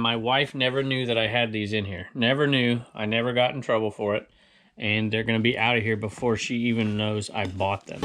My wife never knew that I had these in here. Never knew. I never got in trouble for it. And they're going to be out of here before she even knows I bought them.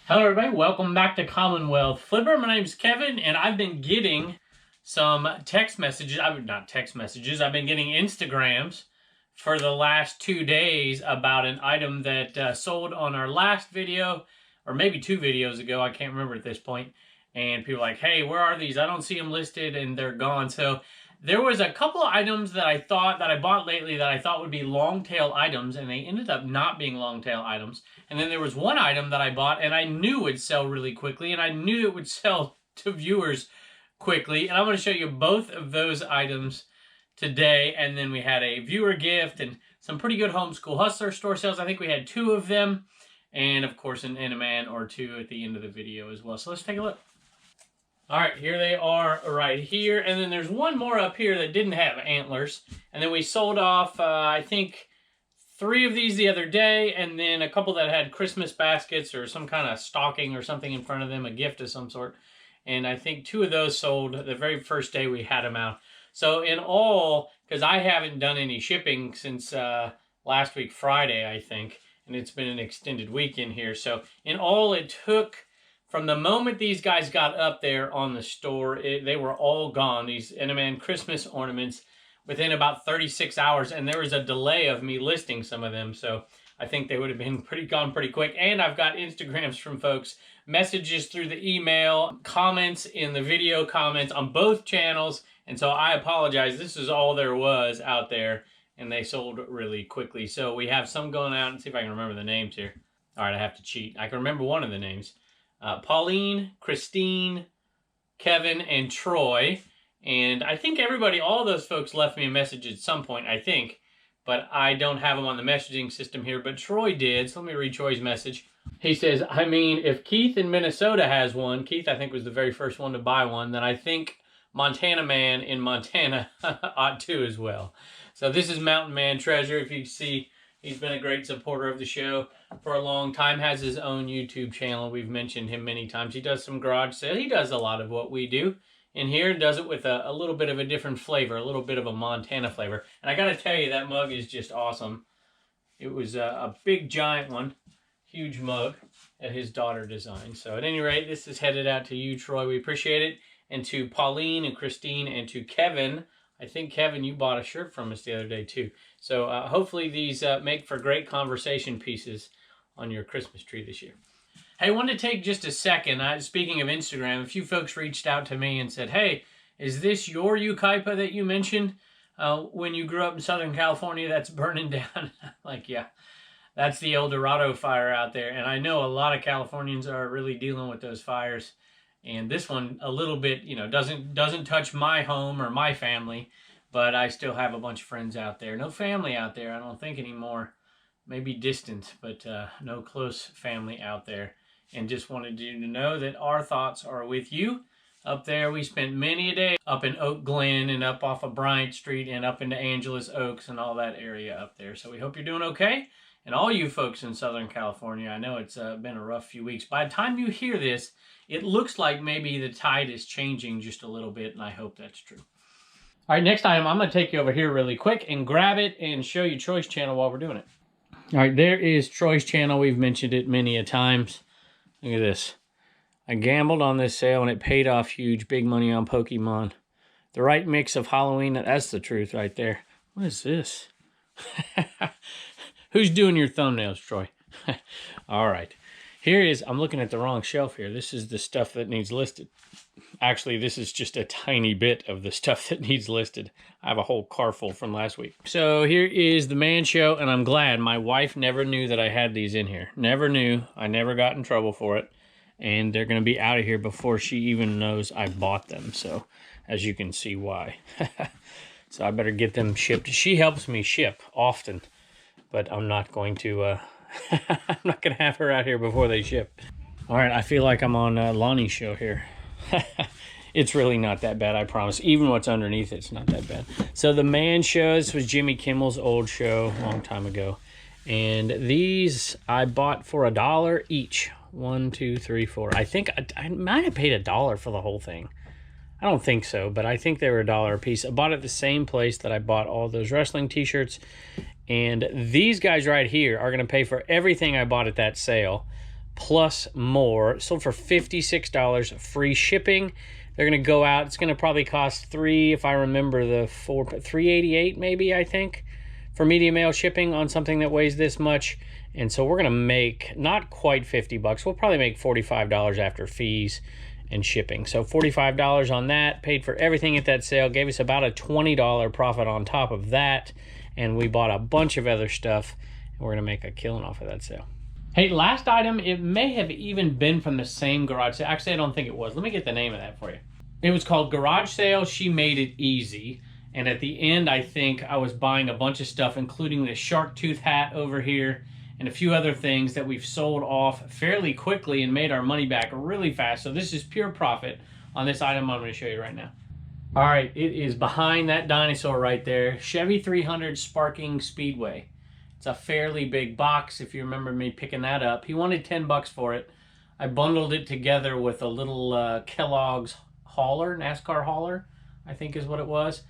Hello everybody, welcome back to Commonwealth Flipper. My name's Kevin, and I've been getting some text messages. Not text messages, I've been getting Instagrams for the last 2 days about an item that sold on our last video, or maybe 2 videos ago, I can't remember at this point. And people are like, hey, where are these? I don't see them listed, and they're gone. So there was a couple of items that I bought lately that I thought would be long tail items, and they ended up not being long tail items. And then there was one item that I bought and I knew would sell really quickly, and I knew it would sell to viewers quickly. And I'm going to show you both of those items today. And then we had a viewer gift and some pretty good Homeschool Hustler store sales. I think we had 2 of them, and of course an Enderman or 2 at the end of the video as well. So let's take a look. All right, here they are right here. And then there's one more up here that didn't have antlers. And then we sold off, I think, 3 of these the other day, and then a couple that had Christmas baskets or some kind of stocking or something in front of them, a gift of some sort. And I think 2 of those sold the very first day we had them out. So in all, because I haven't done any shipping since last week Friday, I think, and it's been an extended weekend here. So in all, it took, from the moment these guys got up there on the store, they were all gone, these Enderman Christmas ornaments, within about 36 hours, and there was a delay of me listing some of them, so I think they would have been gone pretty quick. And I've got Instagrams from folks, messages through the email, comments in the video comments on both channels, and so I apologize. This is all there was out there, and they sold really quickly. So we have some going out, and see if I can remember the names here. All right, I have to cheat. I can remember one of the names. Pauline, Christine, Kevin, and Troy. And I think everybody, all those folks left me a message at some point, I think. But I don't have them on the messaging system here. But Troy did, so let me read Troy's message. He says, I mean, if Keith in Minnesota has one, Keith I think was the very first one to buy one, then I think Montana Man in Montana ought to as well. So this is Mountain Man Treasure. If you see, he's been a great supporter of the show for a long time, has his own YouTube channel. We've mentioned him many times. He does some garage sales. He does a lot of what we do in here, and does it with a little bit of a different flavor, a little bit of a Montana flavor. And I got to tell you, that mug is just awesome. It was a big, giant one, huge mug that his daughter designed. So at any rate, this is headed out to you, Troy. We appreciate it. And to Pauline and Christine and to Kevin. I think, Kevin, you bought a shirt from us the other day, too. So hopefully these make for great conversation pieces on your Christmas tree this year. Hey, I wanted to take just a second. Speaking of Instagram, a few folks reached out to me and said, hey, is this your Yucaipa that you mentioned when you grew up in Southern California that's burning down? Like, yeah, that's the El Dorado fire out there. And I know a lot of Californians are really dealing with those fires. And this one a little bit, you know, doesn't touch my home or my family, but I still have a bunch of friends out there. No family out there, I don't think anymore. Maybe distant, but no close family out there. And just wanted you to know that our thoughts are with you. Up there, we spent many a day up in Oak Glen and up off of Bryant Street and up into Angeles Oaks and all that area up there. So we hope you're doing okay. And all you folks in Southern California, I know it's been a rough few weeks. By the time you hear this, it looks like maybe the tide is changing just a little bit, and I hope that's true. All right, next item, I'm going to take you over here really quick and grab it and show you Troy's channel while we're doing it. All right, there is Troy's channel. We've mentioned it many a times. Look at this. I gambled on this sale and it paid off huge. Big money on Pokemon. The right mix of Halloween. That's the truth right there. What is this? Who's doing your thumbnails, Troy? All right. Here is, I'm looking at the wrong shelf here. This is the stuff that needs listed. Actually, this is just a tiny bit of the stuff that needs listed. I have a whole car full from last week. So here is the man show, and I'm glad my wife never knew that I had these in here. Never knew. I never got in trouble for it. And they're going to be out of here before she even knows I bought them. So, as you can see why. So I better get them shipped. She helps me ship often, but I'm not going to... I'm not going to have her out here before they ship. All right, I feel like I'm on Lonnie's show here. It's really not that bad, I promise. Even what's underneath it's not that bad. So the Man Show, this was Jimmy Kimmel's old show a long time ago. And these I bought for $1 each. 1, 2, 3, 4. I think I might have paid $1 for the whole thing. I don't think so, but I think they were $1 a piece. I bought it at the same place that I bought all those wrestling t-shirts. And these guys right here are going to pay for everything I bought at that sale, plus more. Sold for $56, free shipping. They're going to go out. It's going to probably cost $3, if I remember $3.88 maybe, I think, for medium mail shipping on something that weighs this much. And so we're going to make not quite $50. We'll probably make $45 after fees and shipping. So $45 on that, paid for everything at that sale, gave us about a $20 profit on top of that. And we bought a bunch of other stuff, and we're going to make a killing off of that sale. Hey, last item, it may have even been from the same garage sale. Actually, I don't think it was. Let me get the name of that for you. It was called Garage Sale. She Made It Easy. And at the end, I think I was buying a bunch of stuff, including the shark tooth hat over here and a few other things that we've sold off fairly quickly and made our money back really fast. So this is pure profit on this item I'm going to show you right now. All right, it is behind that dinosaur right there. Chevy 300 Sparking Speedway. It's a fairly big box, if you remember me picking that up. He wanted $10 for it. I bundled it together with a little Kellogg's hauler, NASCAR hauler, I think is what it was.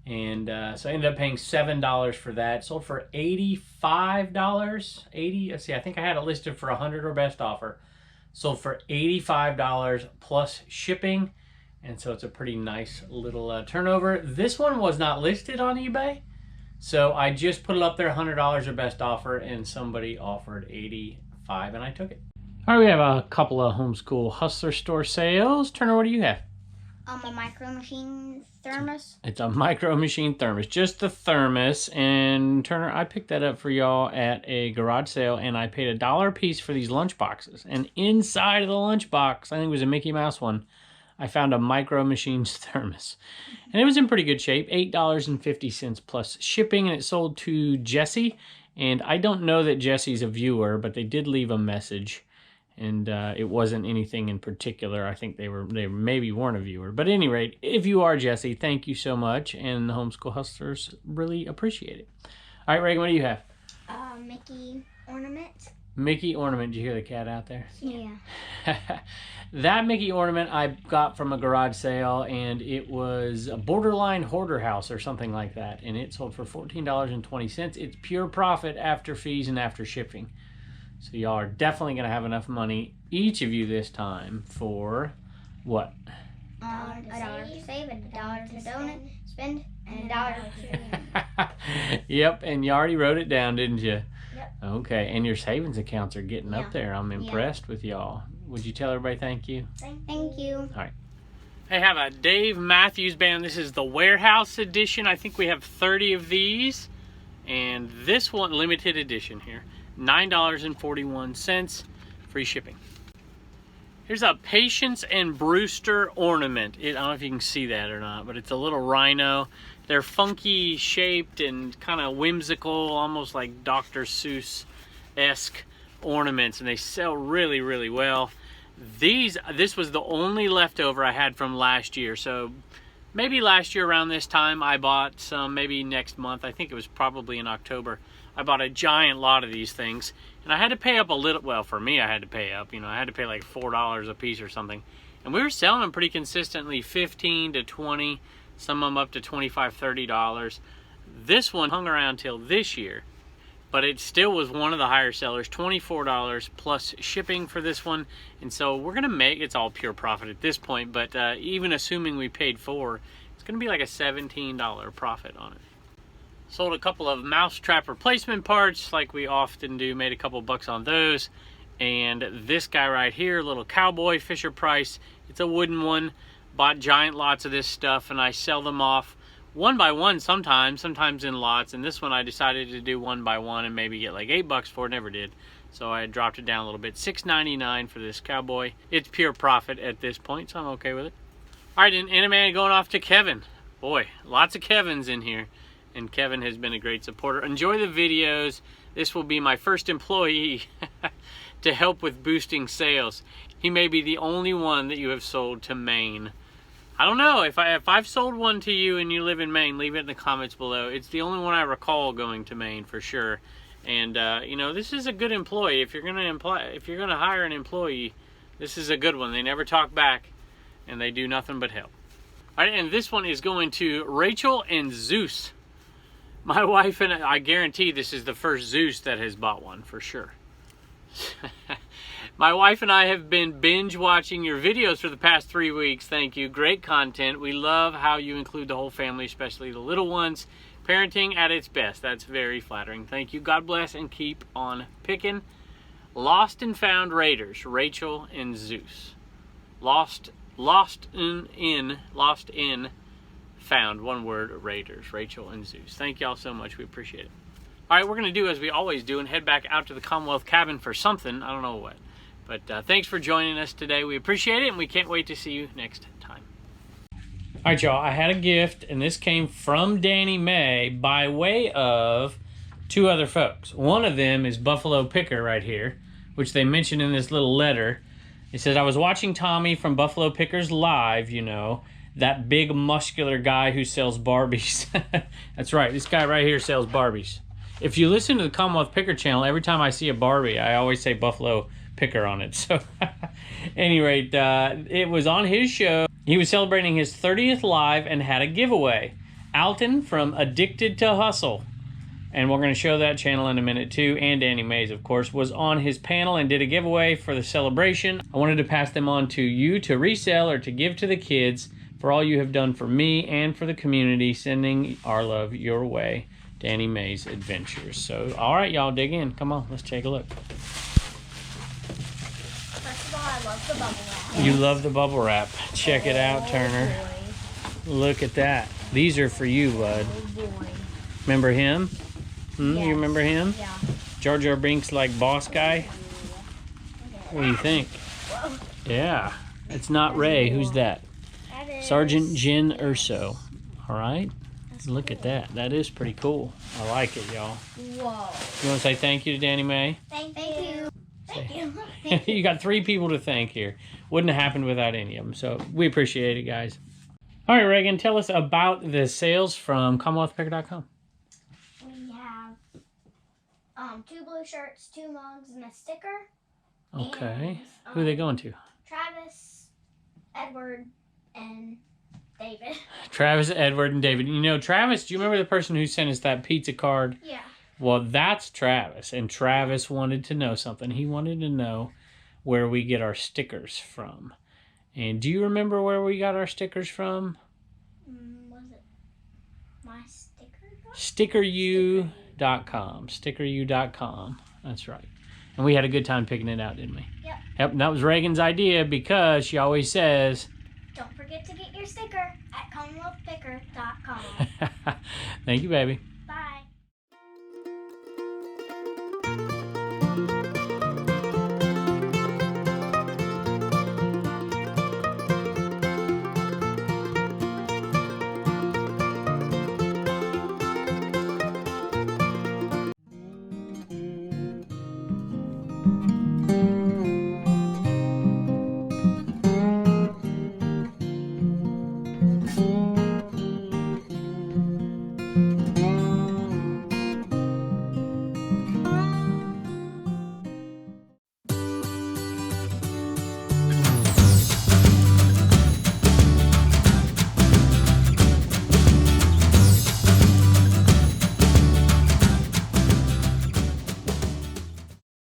And so I ended up paying $7 for that. Sold for $85. Let's see, I think I had it listed for $100 or best offer. Sold for $85 plus shipping. And so it's a pretty nice little turnover. This one was not listed on eBay. So I just put it up there, $100 or best offer, and somebody offered $85 and I took it. All right, we have a couple of Homeschool Hustler store sales. Turner, what do you have? A Micro Machine thermos. It's a Micro Machine thermos, just the thermos. And Turner, I picked that up for y'all at a garage sale, and I paid $1 a piece for these lunch boxes. And inside of the lunch box, I think it was a Mickey Mouse one, I found a Micro Machines thermos. And it was in pretty good shape, $8.50 plus shipping, and it sold to Jesse. And I don't know that Jesse's a viewer, but they did leave a message. And it wasn't anything in particular. I think they maybe weren't a viewer. But at any rate, if you are Jesse, thank you so much. And the Homeschool Hustlers really appreciate it. All right, Reagan, what do you have? Mickey ornament. Mickey ornament. Did you hear the cat out there? Yeah. That Mickey ornament I got from a garage sale, and it was a borderline hoarder house or something like that. And it sold for $14.20. It's pure profit after fees and after shipping. So y'all are definitely going to have enough money, each of you this time, for what? $1 to save, $1 to donate, spend, and $1 to Yep, and you already wrote it down, didn't you? Yep. Okay, and your savings accounts are getting up there. I'm impressed with y'all. Would you tell everybody thank you? Thank you. All right. I have a Dave Matthews Band. This is the Warehouse Edition. I think we have 30 of these. And this one, limited edition here. $9.41, free shipping. Here's a Patience and Brewster ornament. I don't know if you can see that or not, but it's a little rhino. They're funky shaped and kind of whimsical, almost like Dr. Seuss-esque ornaments, and they sell really, really well. This was the only leftover I had from last year, so maybe last year around this time I bought some, maybe next month. I think it was probably in October. I bought a giant lot of these things, and I had to pay up a little. Well, for me, I had to pay up. I had to pay like $4 a piece or something. And we were selling them pretty consistently, $15 to $20, some of them up to $25, $30. This one hung around till this year, but it still was one of the higher sellers, $24 plus shipping for this one. And so we're going to make, it's all pure profit at this point, but even assuming we paid $4, it's going to be like a $17 profit on it. Sold a couple of mousetrap replacement parts like we often do, made a couple bucks on those. And this guy right here, little cowboy, Fisher Price, it's a wooden one. Bought giant lots of this stuff, and I sell them off one by one sometimes in lots. And this one I decided to do one by one and maybe get like $8 for it, never did. So I dropped it down a little bit, $6.99 for this cowboy. It's pure profit at this point, so I'm okay with it. All right, and man, going off to Kevin. Boy, lots of Kevins in here. And Kevin has been a great supporter. Enjoy the videos. This will be my first employee to help with boosting sales. He may be the only one that you have sold to Maine. I don't know. If I've sold one to you and you live in Maine, leave it in the comments below. It's the only one I recall going to Maine for sure. And you know, this is a good employee. If you're gonna hire an employee, this is a good one. They never talk back, and they do nothing but help. All right, and this one is going to Rachel and Zeus. My wife and I guarantee this is the first Zeus that has bought one for sure. My wife and I have been binge watching your videos for the past 3 weeks. Thank you. Great content. We love how you include the whole family, especially the little ones. Parenting at its best. That's very flattering. Thank you. God bless and keep on picking. Lost and Found Raiders, Rachel and Zeus. Lost in Found, one word, Raiders, Rachel and Zeus. Thank y'all so much. We appreciate it. All right, we're going to do as we always do and head back out to the Commonwealth cabin for something. I don't know what. But thanks for joining us today. We appreciate it, and we can't wait to see you next time. All right, y'all. I had a gift, and this came from Danny May by way of 2 other folks. One of them is Buffalo Picker right here, which they mentioned in this little letter. It says, I was watching Tommy from Buffalo Pickers live, you know, that big muscular guy who sells Barbies. That's right. This guy right here sells Barbies. If you listen to the Commonwealth Picker channel, every time I see a Barbie, I always say Buffalo Picker on it. So, at any rate, it was on his show. He was celebrating his 30th live and had a giveaway. Alton from Addicted to Hustle, and we're going to show that channel in a minute too, and Danny Mays, of course, was on his panel and did a giveaway for the celebration. I wanted to pass them on to you to resell or to give to the kids for all you have done for me and for the community, sending our love your way. Danny Mays Adventures. So, all right, y'all, dig in. Come on, let's take a look. First of all, I love the bubble wrap. You love the bubble wrap. Check it out, Turner. Look at that. These are for you, bud. Oh boy. Remember him? Yes. You remember him? Yeah. Jar Jar Binks like boss guy? What do you think? Whoa. Yeah. It's not Ray. Who's that? That is Sergeant Jin Urso. All right. Look at that. That is pretty cool. I like it, y'all. Whoa. You want to say thank you to Danny May? Thank you. Thank you. You got 3 people to thank here. Wouldn't have happened without any of them. So we appreciate it, guys. All right, Reagan, tell us about the sales from CommonwealthPicker.com. We have 2 blue shirts, 2 mugs, and a sticker. Okay. And, Who are they going to? Travis, Edward, and David. Travis, Edward, and David. You know, Travis, do you remember the person who sent us that pizza card? Yeah. Well, that's Travis, and Travis wanted to know something. He wanted to know where we get our stickers from. And do you remember where we got our stickers from? Was it my sticker? Stickeru.com. Stickeru.com. That's right. And we had a good time picking it out, didn't we? Yep. Yep, and that was Reagan's idea because she always says, don't forget to get your sticker at CommonwealthPicker.com. thank you, baby.